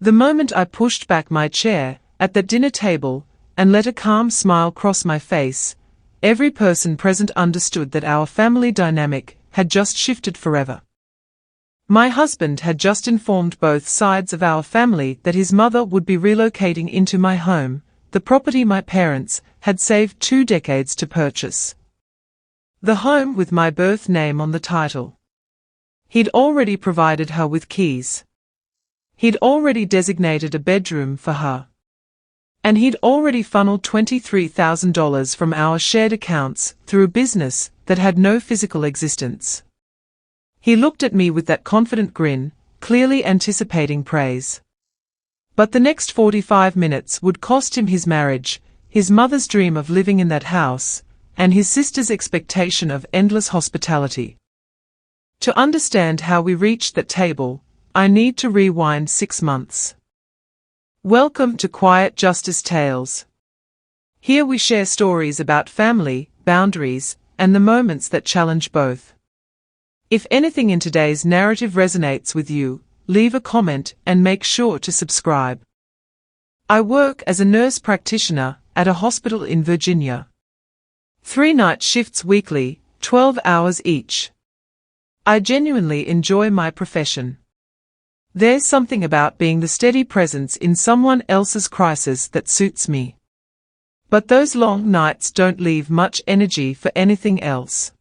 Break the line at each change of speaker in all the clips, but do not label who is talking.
The moment I pushed back my chair at the dinner table and let a calm smile cross my face, every person present understood that our family dynamic had just shifted forever. My husband had just informed both sides of our family that his mother would be relocating into my home, the property my parents had saved 2 decades to purchase. The home with my birth name on the title. He'd already provided her with keys. He'd already designated a bedroom for her. And he'd already funneled $23,000 from our shared accounts through a business that had no physical existence. He looked at me with that confident grin, clearly anticipating praise. But the next 45 minutes would cost him his marriage, his mother's dream of living in that house, and his sister's expectation of endless hospitality. To understand how we reached that table, I need to rewind 6 months. Welcome to Quiet Justice Tales. Here we share stories about family, boundaries, and the moments that challenge both. If anything in today's narrative resonates with you, leave a comment and make sure to subscribe. I work as a nurse practitioner at a hospital in Virginia. 3 night shifts weekly, 12 hours each. I genuinely enjoy my profession. There's something about being the steady presence in someone else's crisis that suits me. But those long nights don't leave much energy for anything else.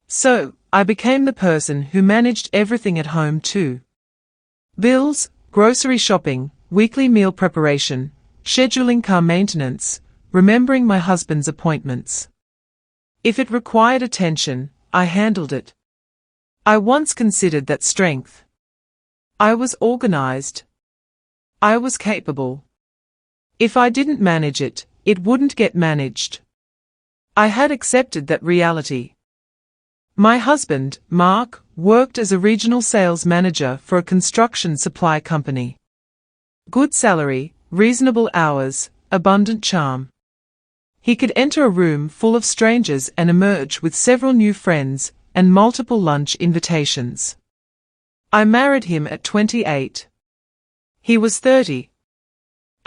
So, I became the person who managed everything at home too. Bills, grocery shopping, weekly meal preparation, scheduling car maintenance, remembering my husband's appointments. If it required attention, I handled it. I once considered that strength. I was organized. I was capable. If I didn't manage it, it wouldn't get managed. I had accepted that reality. My husband, Mark, worked as a regional sales manager for a construction supply company. Good salary, reasonable hours, abundant charm. He could enter a room full of strangers and emerge with several new friends and multiple lunch invitations. I married him at 28. He was 30.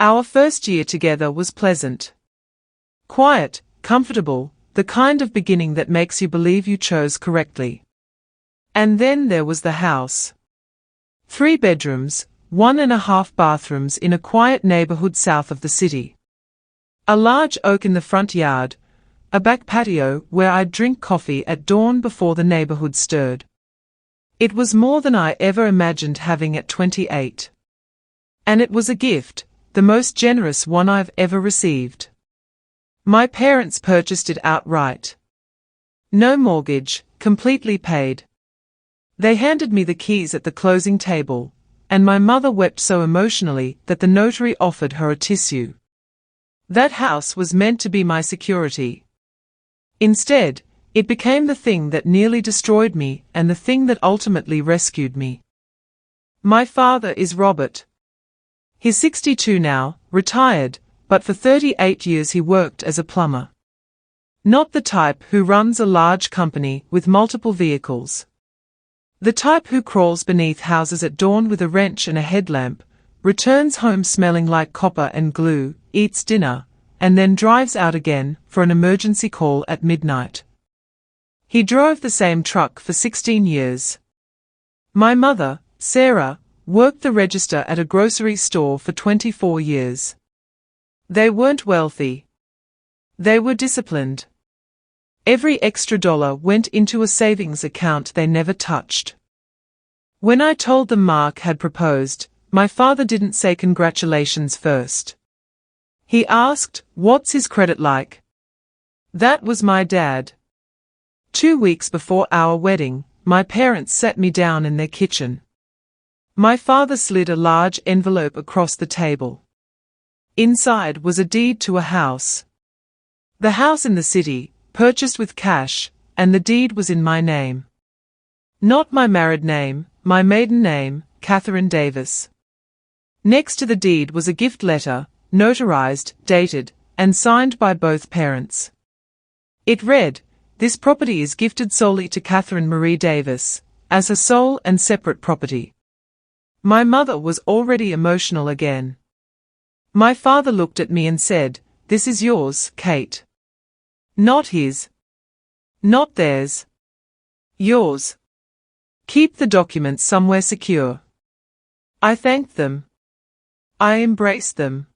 Our first year together was pleasant. Quiet, comfortable, the kind of beginning that makes you believe you chose correctly. And then there was the house. 3 bedrooms, 1.5 bathrooms in a quiet neighborhood south of the city. A large oak in the front yard, a back patio where I'd drink coffee at dawn before the neighborhood stirred. It was more than I ever imagined having at 28. And it was a gift, the most generous one I've ever received. My parents purchased it outright. No mortgage, completely paid. They handed me the keys at the closing table, and my mother wept so emotionally that the notary offered her a tissue. That house was meant to be my security. Instead, it became the thing that nearly destroyed me and the thing that ultimately rescued me. My father is Robert. He's 62 now, retired, but for 38 years he worked as a plumber. Not the type who runs a large company with multiple vehicles. The type who crawls beneath houses at dawn with a wrench and a headlamp, returns home smelling like copper and glue, eats dinner, and then drives out again for an emergency call at midnight. He drove the same truck for 16 years. My mother, Sarah, worked the register at a grocery store for 24 years. They weren't wealthy. They were disciplined. Every extra dollar went into a savings account they never touched. When I told them Mark had proposed, my father didn't say congratulations first. He asked, "What's his credit like?" That was my dad. 2 weeks before our wedding, my parents sat me down in their kitchen. My father slid a large envelope across the table. Inside was a deed to a house. The house in the city, purchased with cash, and the deed was in my name. Not my married name, my maiden name, Catherine Davis. Next to the deed was a gift letter, notarized, dated, and signed by both parents. It read, "This property is gifted solely to Catherine Marie Davis, as her sole and separate property." My mother was already emotional again. My father looked at me and said, "This is yours, Kate. Not his. Not theirs. Yours. Keep the documents somewhere secure." I thanked them. I embraced them.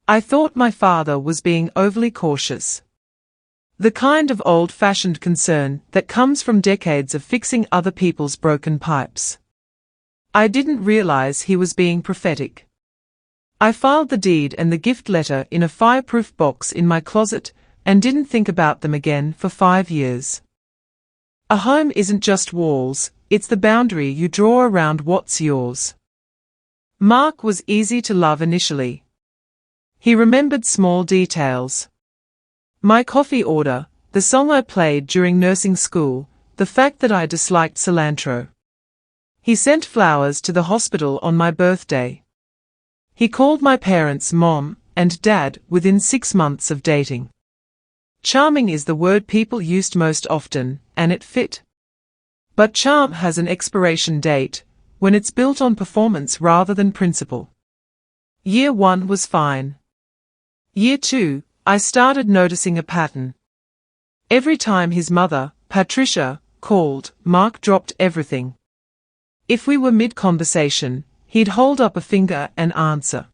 I thought my father was being overly cautious. The kind of old-fashioned concern that comes from decades of fixing other people's broken pipes. I didn't realize he was being prophetic. I filed the deed and the gift letter in a fireproof box in my closet and didn't think about them again for 5 years. A home isn't just walls, it's the boundary you draw around what's yours. Mark was easy to love initially. He remembered small details. My coffee order, the song I played during nursing school, the fact that I disliked cilantro. He sent flowers to the hospital on my birthday. He called my parents Mom and Dad within 6 months of dating. Charming is the word people used most often, and it fit. But charm has an expiration date, when it's built on performance rather than principle. Year 1 was fine. Year 2, I started noticing a pattern. Every time his mother, Patricia, called, Mark dropped everything. If we were mid-conversation, he'd hold up a finger and answer.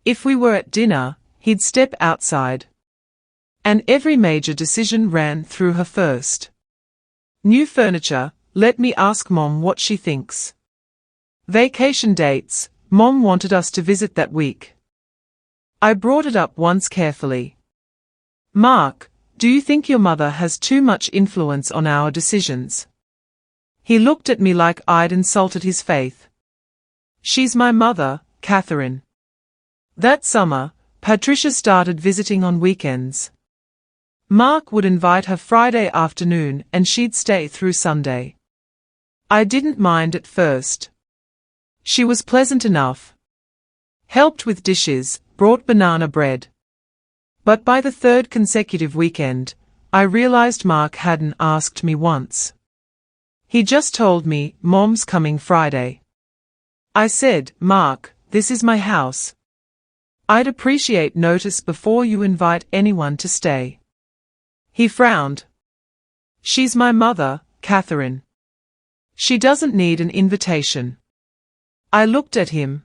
If we were at dinner, he'd step outside. And every major decision ran through her first. New furniture, let me ask Mom what she thinks. Vacation dates, Mom wanted us to visit that week. I brought it up once carefully. Mark, do you think your mother has too much influence on our decisions? He looked at me like I'd insulted his faith. She's my mother, Catherine. That summer, Patricia started visiting on weekends. Mark would invite her Friday afternoon and she'd stay through Sunday. I didn't mind at first. She was pleasant enough. Helped with dishes, brought banana bread. But by the 3rd consecutive weekend, I realized Mark hadn't asked me once. He just told me, Mom's coming Friday. I said, Mark, this is my house. I'd appreciate notice before you invite anyone to stay. He frowned. She's my mother, Catherine. She doesn't need an invitation. I looked at him.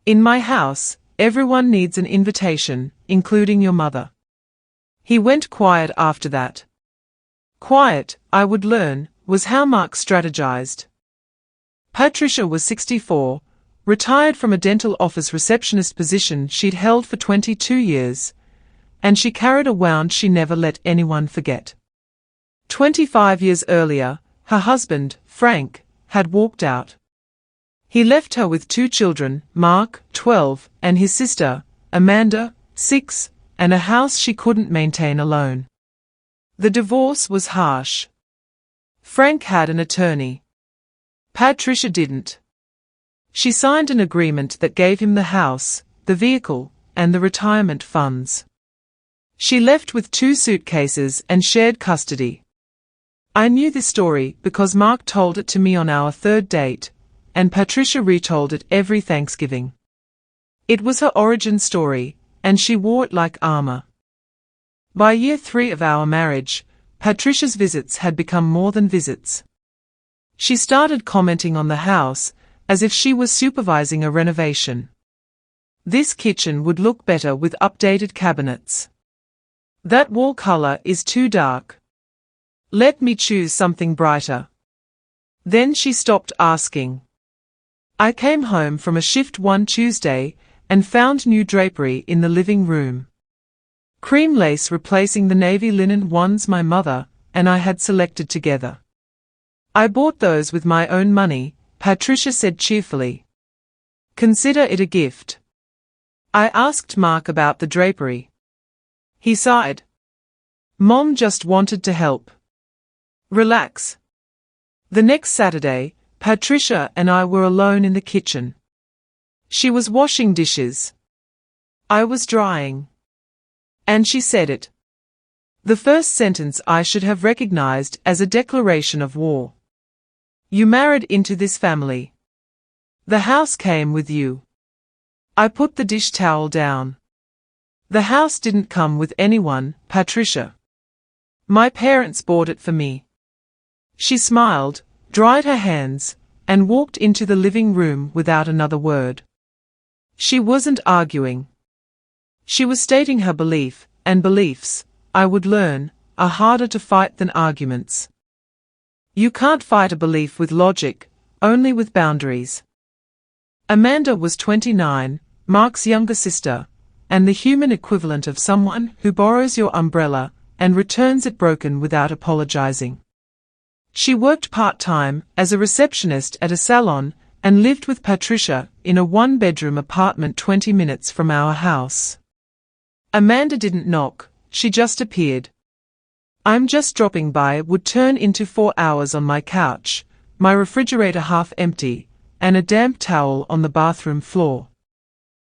In my house, everyone needs an invitation, including your mother. He went quiet after that. Quiet, I would learn, was how Mark strategized. Patricia was 64, retired from a dental office receptionist position she'd held for 22 years, and she carried a wound she never let anyone forget. 25 years earlier, her husband, Frank, had walked out. He left her with 2 children, Mark, 12, and his sister, Amanda, 6, and a house she couldn't maintain alone. The divorce was harsh. Frank had an attorney. Patricia didn't. She signed an agreement that gave him the house, the vehicle, and the retirement funds. She left with 2 suitcases and shared custody. I knew this story because Mark told it to me on our 3rd date, and Patricia retold it every Thanksgiving. It was her origin story, and she wore it like armor. By year 3 of our marriage, Patricia's visits had become more than visits. She started commenting on the house, as if she was supervising a renovation. This kitchen would look better with updated cabinets. That wall color is too dark. Let me choose something brighter. Then she stopped asking. I came home from a shift one Tuesday and found new drapery in the living room. Cream lace replacing the navy linen ones my mother and I had selected together. I bought those with my own money, Patricia said cheerfully. Consider it a gift. I asked Mark about the drapery. He sighed. Mom just wanted to help. Relax. The next Saturday, Patricia and I were alone in the kitchen. She was washing dishes. I was drying. And she said it. The first sentence I should have recognized as a declaration of war. You married into this family. The house came with you. I put the dish towel down. The house didn't come with anyone, Patricia. My parents bought it for me. She smiled, dried her hands, and walked into the living room without another word. She wasn't arguing. She was stating her belief, and beliefs, I would learn, are harder to fight than arguments. You can't fight a belief with logic, only with boundaries. Amanda was 29, Mark's younger sister, and the human equivalent of someone who borrows your umbrella and returns it broken without apologizing. She worked part-time as a receptionist at a salon and lived with Patricia in a one-bedroom apartment 20 minutes from our house. Amanda didn't knock, she just appeared. "I'm just dropping by" would turn into 4 hours on my couch, my refrigerator half empty, and a damp towel on the bathroom floor.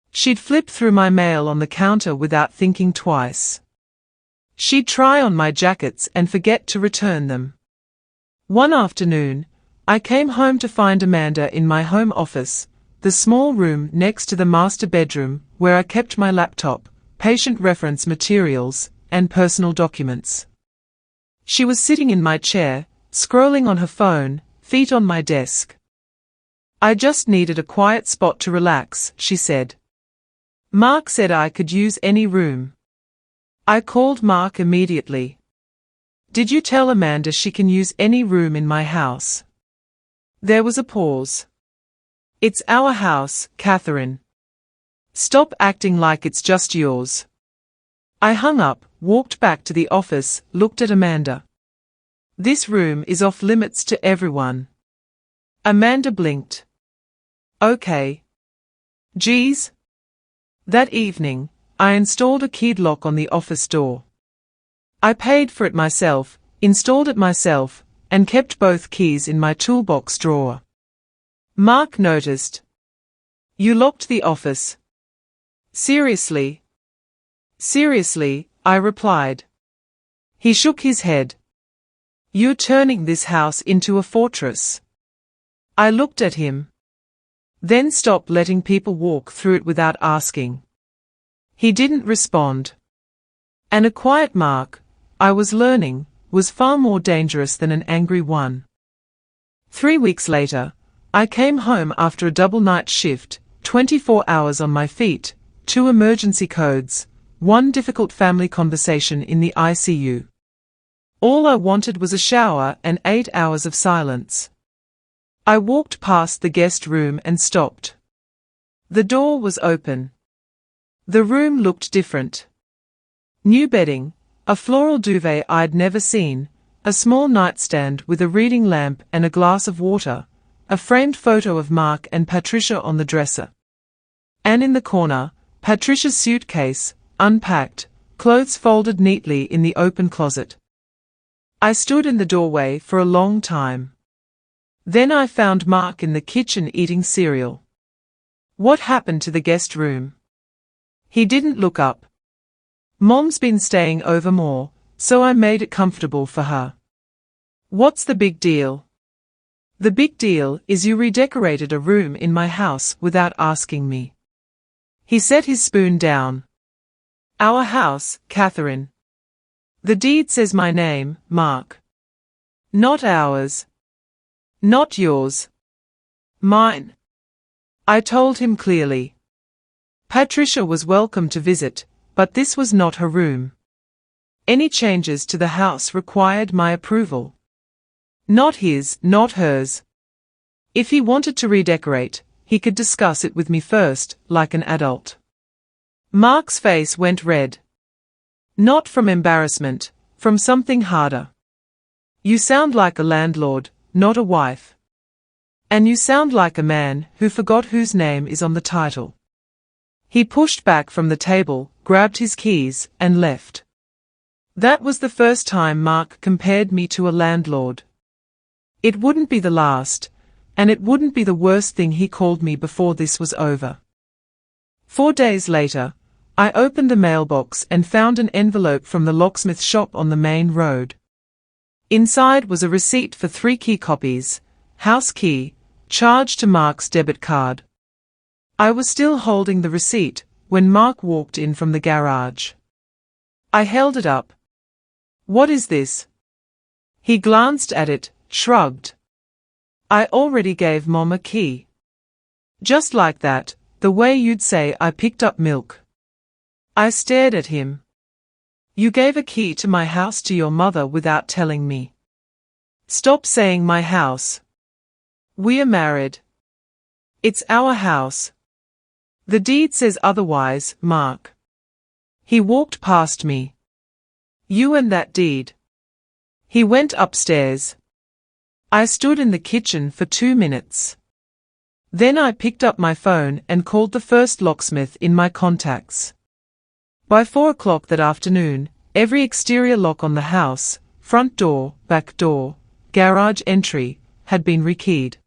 She'd flip through my mail on the counter without thinking twice. She'd try on my jackets and forget to return them. One afternoon, I came home to find Amanda in my home office, the small room next to the master bedroom where I kept my laptop, patient reference materials, and personal documents. She was sitting in my chair, scrolling on her phone, feet on my desk. "I just needed a quiet spot to relax," she said. "Mark said I could use any room." I called Mark immediately. "Did you tell Amanda she can use any room in my house?" There was a pause. "It's our house, Catherine. Stop acting like it's just yours." I hung up, walked back to the office, looked at Amanda. "This room is off limits to everyone." Amanda blinked. "Okay. Geez." That evening, I installed a keyed lock on the office door. I paid for it myself, installed it myself, and kept both keys in my toolbox drawer. Mark noticed. "You locked the office." "Seriously?" "Seriously," I replied. He shook his head. "You're turning this house into a fortress." I looked at him. "Then stop letting people walk through it without asking." He didn't respond. And a quiet Mark, I was learning, was far more dangerous than an angry one. 3 weeks later, I came home after a double night shift, 24 hours on my feet, 2 emergency codes, 1 difficult family conversation in the ICU. All I wanted was a shower and 8 hours of silence. I walked past the guest room and stopped. The door was open. The room looked different. New bedding, a floral duvet I'd never seen, a small nightstand with a reading lamp and a glass of water, a framed photo of Mark and Patricia on the dresser. And in the corner, Patricia's suitcase, unpacked, clothes folded neatly in the open closet. I stood in the doorway for a long time. Then I found Mark in the kitchen eating cereal. What happened to the guest room? He didn't look up. Mom's been staying over more, so I made it comfortable for her. What's the big deal? The big deal is you redecorated a room in my house without asking me. He set his spoon down. Our house, Catherine. The deed says my name, Mark. Not ours. Not yours. Mine. I told him clearly. Patricia was welcome to visit, but this was not her room. Any changes to the house required my approval. Not his, not hers. If he wanted to redecorate, he could discuss it with me first, like an adult. Mark's face went red. Not from embarrassment, from something harder. You sound like a landlord, not a wife. And you sound like a man who forgot whose name is on the title. He pushed back from the table, grabbed his keys, and left. That was the first time Mark compared me to a landlord. It wouldn't be the last, and it wouldn't be the worst thing he called me before this was over. 4 days later, I opened the mailbox and found an envelope from the locksmith shop on the main road. Inside was a receipt for 3 key copies, house key, charged to Mark's debit card. I was still holding the receipt when Mark walked in from the garage. I held it up. "What is this?" He glanced at it, shrugged. "I already gave Mom a key." "Just like that, the way you'd say I picked up milk." I stared at him. "You gave a key to my house to your mother without telling me." "Stop saying my house. We are married. It's our house. The deed says otherwise, Mark." He walked past me. "You and that deed." He went upstairs. I stood in the kitchen for 2 minutes. Then I picked up my phone and called the first locksmith in my contacts. By 4 o'clock that afternoon, every exterior lock on the house, front door, back door, garage entry, had been rekeyed.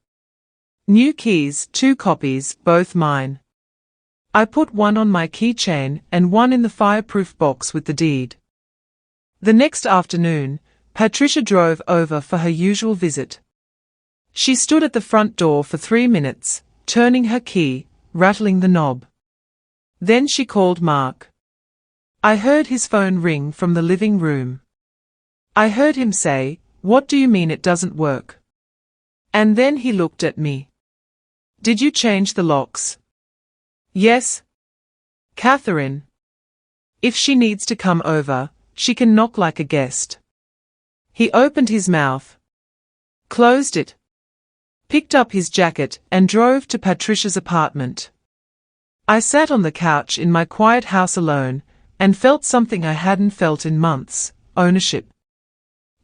New keys, 2 copies, both mine. I put one on my keychain and one in the fireproof box with the deed. The next afternoon, Patricia drove over for her usual visit. She stood at the front door for 3 minutes, turning her key, rattling the knob. Then she called Mark. I heard his phone ring from the living room. I heard him say, "What do you mean it doesn't work?" And then he looked at me. "Did you change the locks?" "Yes. Catherine. If she needs to come over, she can knock like a guest." He opened his mouth, closed it, picked up his jacket and drove to Patricia's apartment. I sat on the couch in my quiet house alone and felt something I hadn't felt in months, ownership.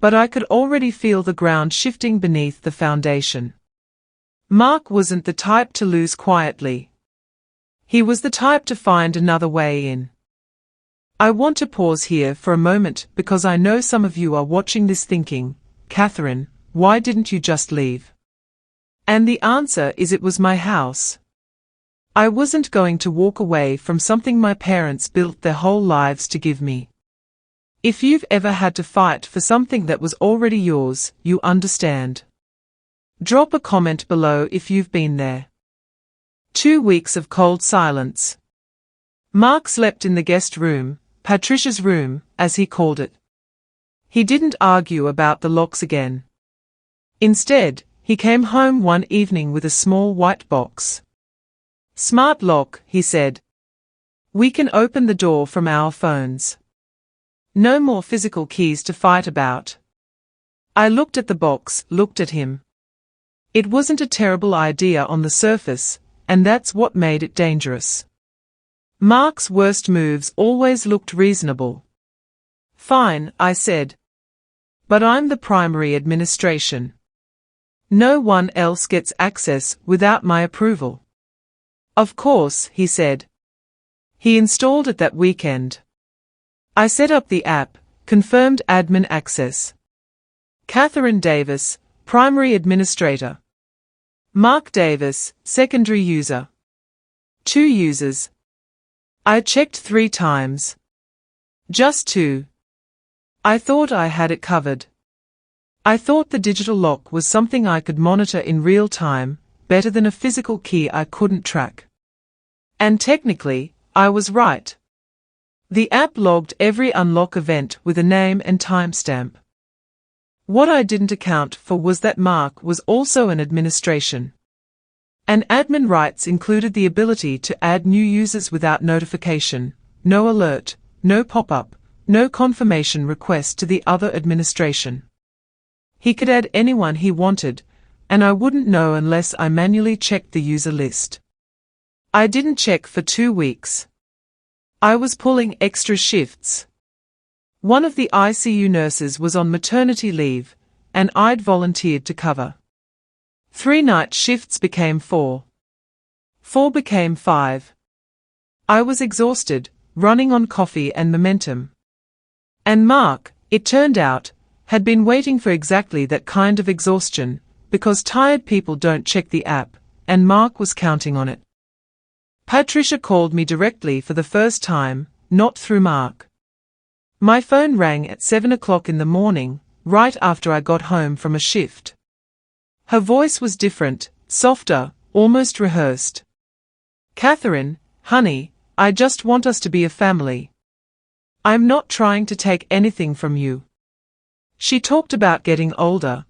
But I could already feel the ground shifting beneath the foundation. Mark wasn't the type to lose quietly. He was the type to find another way in. I want to pause here for a moment because I know some of you are watching this thinking, "Catherine, why didn't you just leave?" And the answer is it was my house. I wasn't going to walk away from something my parents built their whole lives to give me. If you've ever had to fight for something that was already yours, you understand. Drop a comment below if you've been there. 2 weeks of cold silence. Mark slept in the guest room, Patricia's room, as he called it. He didn't argue about the locks again. Instead, he came home one evening with a small white box. "Smart lock," he said. "We can open the door from our phones. No more physical keys to fight about." I looked at the box, looked at him. It wasn't a terrible idea on the surface, and that's what made it dangerous. Mark's worst moves always looked reasonable. "Fine," I said. "But I'm the primary administration. No one else gets access without my approval." "Of course," he said. He installed it that weekend. I set up the app, confirmed admin access. Catherine Davis, primary administrator. Mark Davis, secondary user. 2 users. I checked 3 times. Just 2. I thought I had it covered. I thought the digital lock was something I could monitor in real time, better than a physical key I couldn't track. And technically, I was right. The app logged every unlock event with a name and timestamp. What I didn't account for was that Mark was also an administration. And admin rights included the ability to add new users without notification, no alert, no pop-up, no confirmation request to the other administration. He could add anyone he wanted, and I wouldn't know unless I manually checked the user list. I didn't check for 2 weeks. I was pulling extra shifts. One of the ICU nurses was on maternity leave, and I'd volunteered to cover. 3 night shifts became 4. 4 became 5. I was exhausted, running on coffee and momentum. And Mark, it turned out, had been waiting for exactly that kind of exhaustion, because tired people don't check the app, and Mark was counting on it. Patricia called me directly for the first time, not through Mark. My phone rang at 7 o'clock in the morning, right after I got home from a shift. Her voice was different, softer, almost rehearsed. Catherine, honey, I just want us to be a family. I'm not trying to take anything from you. She talked about getting older,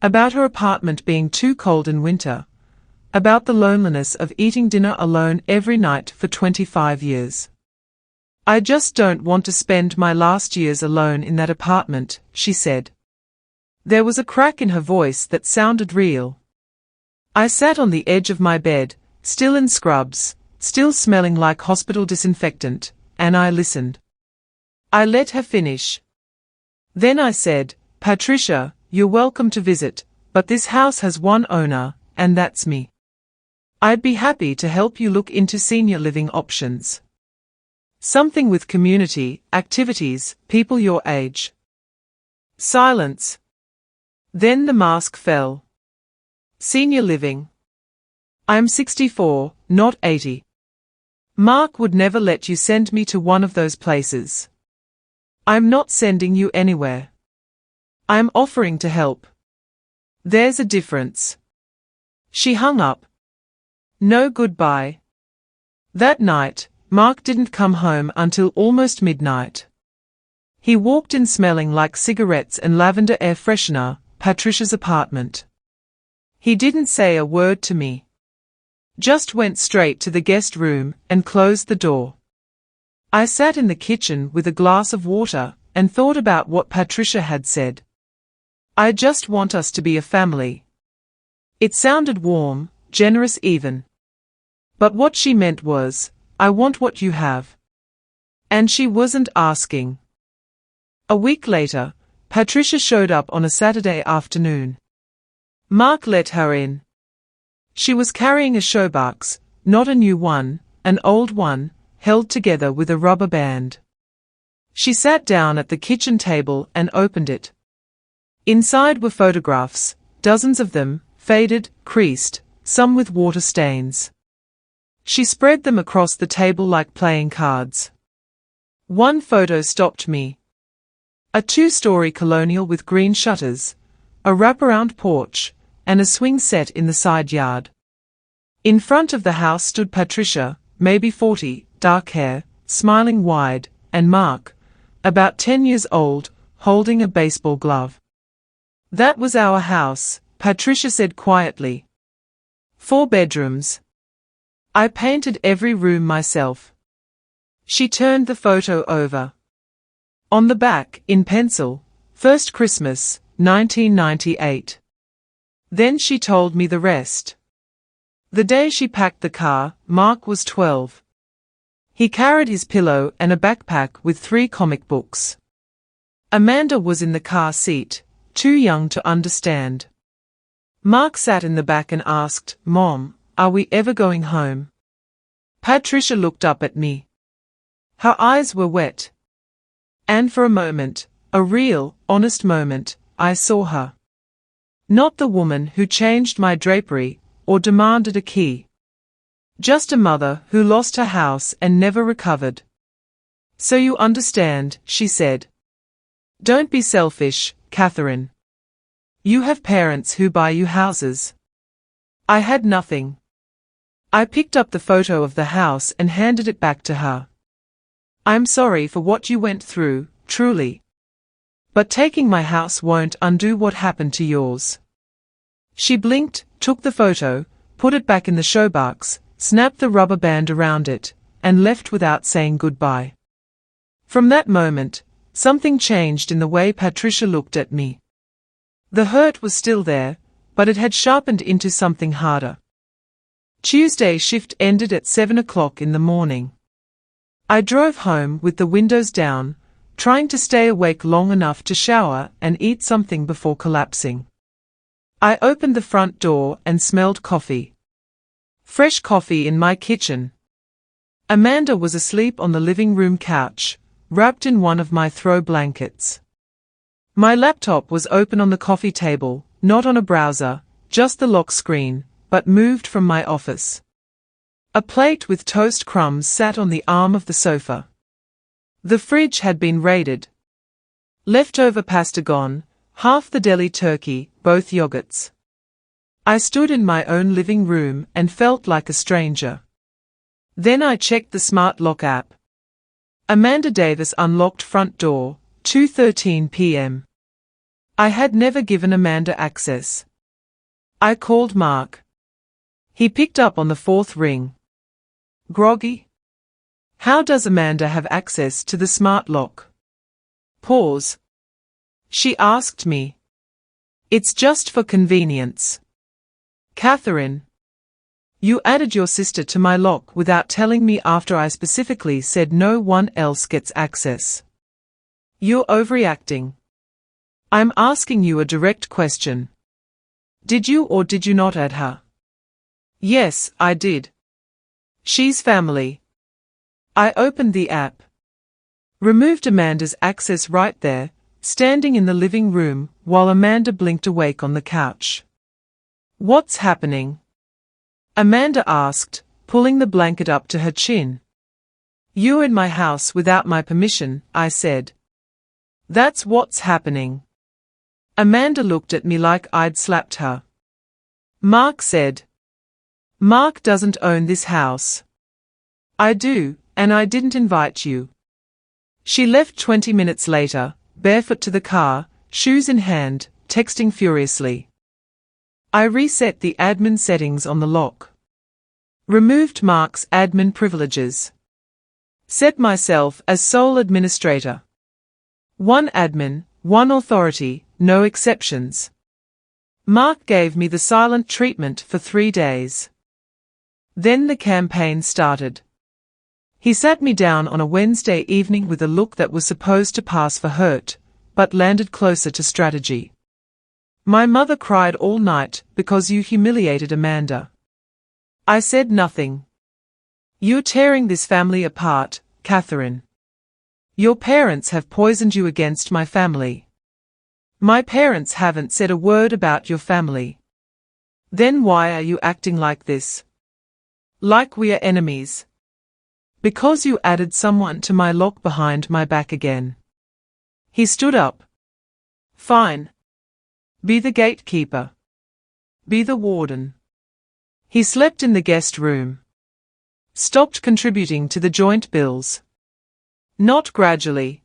about her apartment being too cold in winter, about the loneliness of eating dinner alone every night for 25 years. I just don't want to spend my last years alone in that apartment, she said. There was a crack in her voice that sounded real. I sat on the edge of my bed, still in scrubs, still smelling like hospital disinfectant, and I listened. I let her finish. Then I said, Patricia, you're welcome to visit, but this house has one owner, and that's me. I'd be happy to help you look into senior living options. Something with community, activities, people your age. Silence. Then the mask fell. Senior living. I'm 64, not 80. Mark would never let you send me to one of those places. I'm not sending you anywhere. I'm offering to help. There's a difference. She hung up. No goodbye. That night, Mark didn't come home until almost midnight. He walked in smelling like cigarettes and lavender air freshener, Patricia's apartment. He didn't say a word to me. Just went straight to the guest room and closed the door. I sat in the kitchen with a glass of water and thought about what Patricia had said. I just want us to be a family. It sounded warm, generous even. But what she meant was, I want what you have. And she wasn't asking. A week later, Patricia showed up on a Saturday afternoon. Mark let her in. She was carrying a showbox, not a new one, an old one, held together with a rubber band. She sat down at the kitchen table and opened it. Inside were photographs, dozens of them, faded, creased, some with water stains. She spread them across the table like playing cards. One photo stopped me. A two-story colonial with green shutters, a wraparound porch, and a swing set in the side yard. In front of the house stood Patricia, maybe 40, dark hair, smiling wide, and Mark, about 10 years old, holding a baseball glove. That was our house, Patricia said quietly. 4 bedrooms. I painted every room myself. She turned the photo over. On the back, in pencil, First Christmas, 1998. Then she told me the rest. The day she packed the car, Mark was 12. He carried his pillow and a backpack with 3 comic books. Amanda was in the car seat, too young to understand. Mark sat in the back and asked, Mom, are we ever going home? Patricia looked up at me. Her eyes were wet. And for a moment, a real, honest moment, I saw her. Not the woman who changed my drapery or demanded a key. Just a mother who lost her house and never recovered. So you understand, she said. Don't be selfish, Catherine. You have parents who buy you houses. I had nothing. I picked up the photo of the house and handed it back to her. I'm sorry for what you went through, truly. But taking my house won't undo what happened to yours. She blinked, took the photo, put it back in the showbox, snapped the rubber band around it, and left without saying goodbye. From that moment, something changed in the way Patricia looked at me. The hurt was still there, but it had sharpened into something harder. Tuesday shift ended at 7 o'clock in the morning. I drove home with the windows down, trying to stay awake long enough to shower and eat something before collapsing. I opened the front door and smelled coffee. Fresh coffee in my kitchen. Amanda was asleep on the living room couch, wrapped in one of my throw blankets. My laptop was open on the coffee table, not on a browser, just the lock screen, but moved from my office. A plate with toast crumbs sat on the arm of the sofa. The fridge had been raided. Leftover pasta gone, half the deli turkey, both yogurts. I stood in my own living room and felt like a stranger. Then I checked the smart lock app. Amanda Davis unlocked front door, 2:13 p.m. I had never given Amanda access. I called Mark. He picked up on the fourth ring. Groggy? How does Amanda have access to the smart lock? Pause. She asked me. It's just for convenience. Catherine. You added your sister to my lock without telling me after I specifically said no one else gets access. You're overreacting. I'm asking you a direct question. Did you or did you not add her? Yes, I did. She's family. I opened the app. Removed Amanda's access right there, standing in the living room while Amanda blinked awake on the couch. What's happening? Amanda asked, pulling the blanket up to her chin. You're in my house without my permission, I said. That's what's happening. Amanda looked at me like I'd slapped her. Mark said. Mark doesn't own this house. I do, and I didn't invite you. She left 20 minutes later, barefoot to the car, shoes in hand, texting furiously. I reset the admin settings on the lock. Removed Mark's admin privileges. Set myself as sole administrator. One admin, one authority, no exceptions. Mark gave me the silent treatment for 3 days. Then the campaign started. He sat me down on a Wednesday evening with a look that was supposed to pass for hurt, but landed closer to strategy. My mother cried all night because you humiliated Amanda. I said nothing. You're tearing this family apart, Catherine. Your parents have poisoned you against my family. My parents haven't said a word about your family. Then why are you acting like this? Like we are enemies. Because you added someone to my lock behind my back again. He stood up. Fine. Be the gatekeeper. Be the warden. He slept in the guest room. Stopped contributing to the joint bills. Not gradually.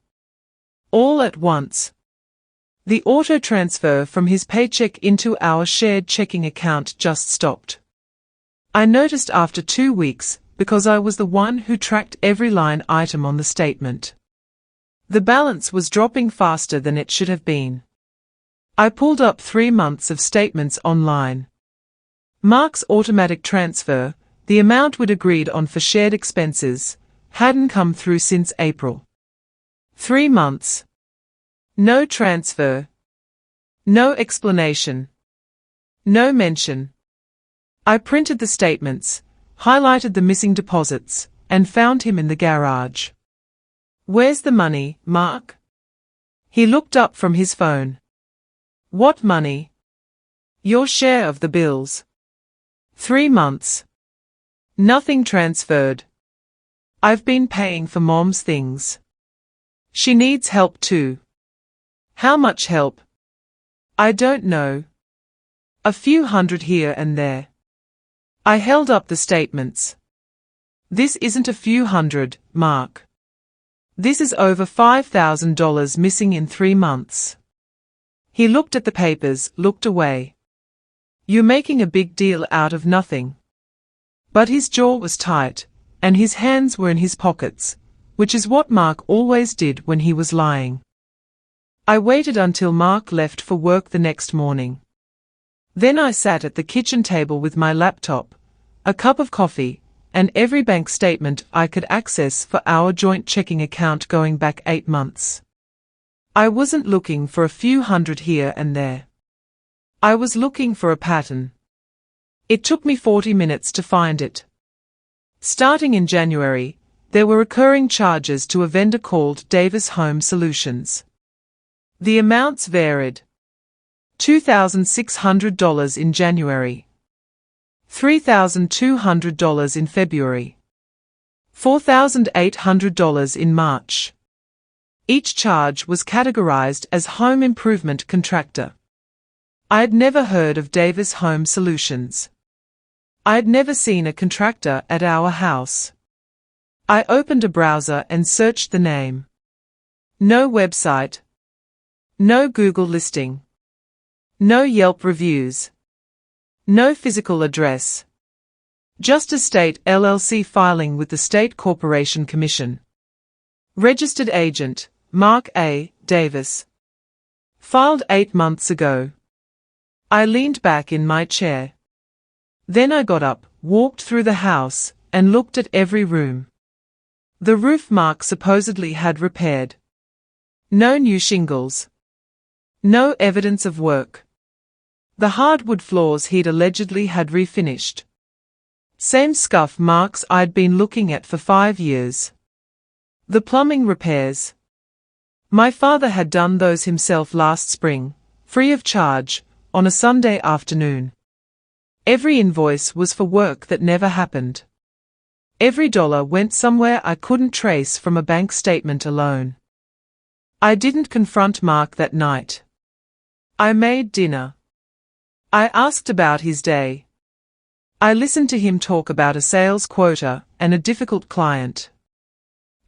All at once. The auto transfer from his paycheck into our shared checking account just stopped. I noticed after 2 weeks, because I was the one who tracked every line item on the statement. The balance was dropping faster than it should have been. I pulled up 3 months of statements online. Mark's automatic transfer, the amount we'd agreed on for shared expenses, hadn't come through since April. 3 months. No transfer. No explanation. No mention. I printed the statements, highlighted the missing deposits, and found him in the garage. Where's the money, Mark? He looked up from his phone. What money? Your share of the bills. 3 months. Nothing transferred. I've been paying for Mom's things. She needs help too. How much help? I don't know. A few hundred here and there. I held up the statements. This isn't a few hundred, Mark. This is over $5,000 missing in 3 months. He looked at the papers, looked away. You're making a big deal out of nothing. But his jaw was tight, and his hands were in his pockets, which is what Mark always did when he was lying. I waited until Mark left for work the next morning. Then I sat at the kitchen table with my laptop, a cup of coffee, and every bank statement I could access for our joint checking account going back 8 months. I wasn't looking for a few hundred here and there. I was looking for a pattern. It took me 40 minutes to find it. Starting in January, there were recurring charges to a vendor called Davis Home Solutions. The amounts varied. $2,600 in January. $3,200 in February. $4,800 in March. Each charge was categorized as home improvement contractor. I'd never heard of Davis Home Solutions. I'd never seen a contractor at our house. I opened a browser and searched the name. No website. No Google listing. No Yelp reviews. No physical address. Just a state LLC filing with the State Corporation Commission. Registered agent, Mark A. Davis. Filed 8 months ago. I leaned back in my chair. Then I got up, walked through the house, and looked at every room. The roof Mark supposedly had repaired. No new shingles. No evidence of work. The hardwood floors he'd allegedly had refinished. Same scuff marks I'd been looking at for 5 years. The plumbing repairs. My father had done those himself last spring, free of charge, on a Sunday afternoon. Every invoice was for work that never happened. Every dollar went somewhere I couldn't trace from a bank statement alone. I didn't confront Mark that night. I made dinner. I asked about his day. I listened to him talk about a sales quota and a difficult client.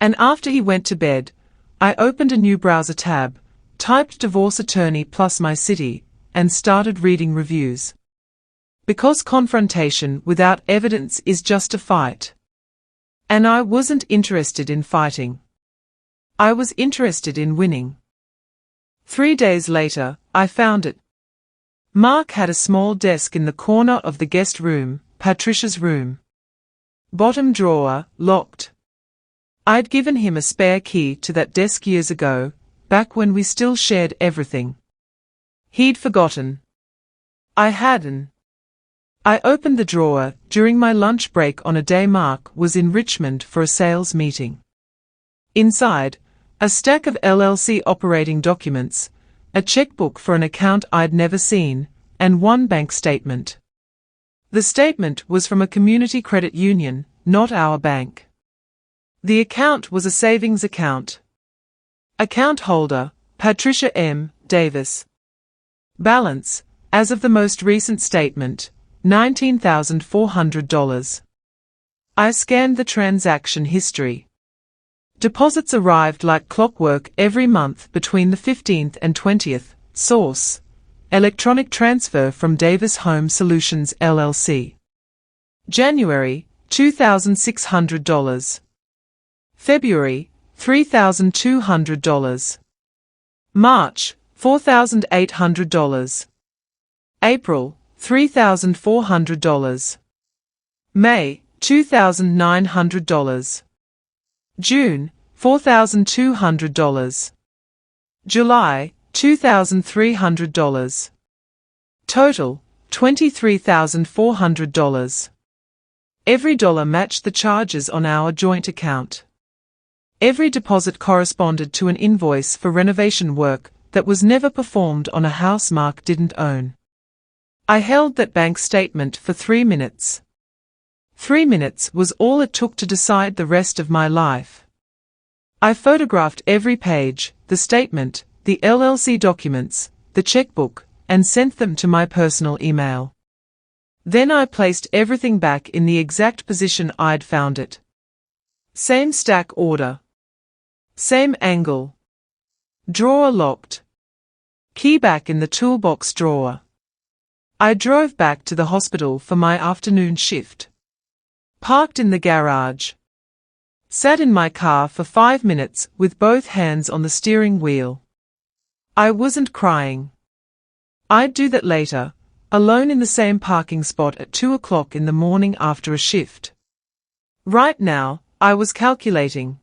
And after he went to bed, I opened a new browser tab, typed divorce attorney plus my city, and started reading reviews. Because confrontation without evidence is just a fight. And I wasn't interested in fighting. I was interested in winning. 3 days later, I found it. Mark had a small desk in the corner of the guest room, Patricia's room. Bottom drawer, locked. I'd given him a spare key to that desk years ago, back when we still shared everything. He'd forgotten. I hadn't. I opened the drawer during my lunch break on a day Mark was in Richmond for a sales meeting. Inside, a stack of LLC operating documents, a checkbook for an account I'd never seen, and one bank statement. The statement was from a community credit union, not our bank. The account was a savings account. Account holder, Patricia M. Davis. Balance, as of the most recent statement, $19,400. I scanned the transaction history. Deposits arrived like clockwork every month between the 15th and 20th. Source: electronic transfer from Davis Home Solutions LLC. January, $2,600. February, $3,200. March, $4,800. April, $3,400. May, $2,900. June, $4,200. July, $2,300. Total, $23,400. Every dollar matched the charges on our joint account. Every deposit corresponded to an invoice for renovation work that was never performed on a house Mark didn't own. I held that bank statement for 3 minutes. 3 minutes was all it took to decide the rest of my life. I photographed every page, the statement, the LLC documents, the checkbook, and sent them to my personal email. Then I placed everything back in the exact position I'd found it. Same stack order. Same angle. Drawer locked. Key back in the toolbox drawer. I drove back to the hospital for my afternoon shift. Parked in the garage. Sat in my car for 5 minutes with both hands on the steering wheel. I wasn't crying. I'd do that later, alone in the same parking spot at 2 o'clock in the morning after a shift. Right now, I was calculating.